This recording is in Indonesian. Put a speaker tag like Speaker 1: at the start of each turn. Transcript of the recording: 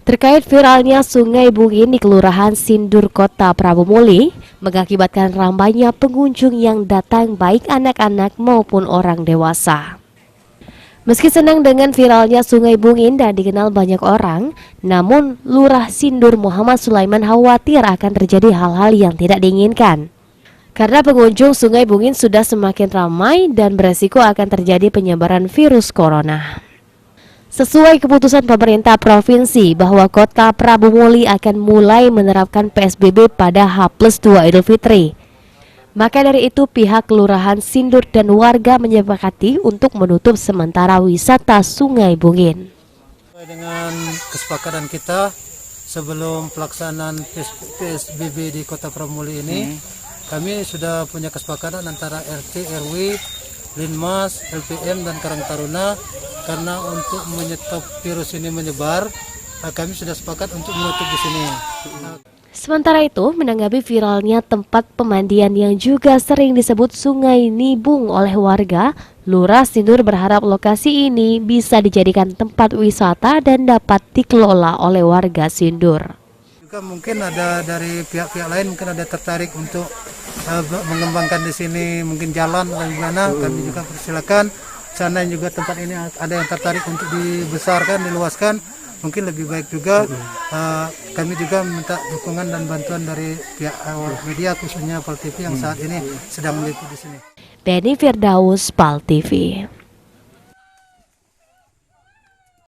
Speaker 1: Terkait viralnya Sungai Bungin di Kelurahan Sindur, Kota Prabu Muli, mengakibatkan ramainya pengunjung yang datang baik anak-anak maupun orang dewasa. Meski senang dengan viralnya Sungai Bungin dan dikenal banyak orang, namun Lurah Sindur Muhammad Sulaiman khawatir akan terjadi hal-hal yang tidak diinginkan. Karena pengunjung Sungai Bungin sudah semakin ramai dan beresiko akan terjadi penyebaran virus corona. Sesuai keputusan pemerintah provinsi bahwa Kota Prabu Muli akan mulai menerapkan PSBB pada H+2 Idul Fitri. Maka dari itu pihak Kelurahan Sindur dan warga menyepakati untuk menutup sementara wisata Sungai Bungin.
Speaker 2: Dengan kesepakatan kita sebelum pelaksanaan PSBB di Kota Prabu Muli ini, kami sudah punya kesepakatan antara RT, RW, Linmas, LPM dan Karang Taruna. Karena untuk menyetop virus ini menyebar, kami sudah sepakat untuk menutup di sini.
Speaker 1: Sementara itu, menanggapi viralnya tempat pemandian yang juga sering disebut Sungai Nibung oleh warga, Lurah Sindur berharap lokasi ini bisa dijadikan tempat wisata dan dapat dikelola oleh warga Sindur.
Speaker 2: Juga mungkin ada dari pihak-pihak lain mungkin ada tertarik untuk mengembangkan di sini mungkin jalan atau gimana, kami juga persilakan. Sana juga tempat ini ada yang tertarik untuk dibesarkan, diluaskan, mungkin lebih baik juga. Kami juga minta dukungan dan bantuan dari pihak media khususnya PAL TV yang saat ini sedang meliput di sini.
Speaker 1: Beni Firdaus, PAL TV.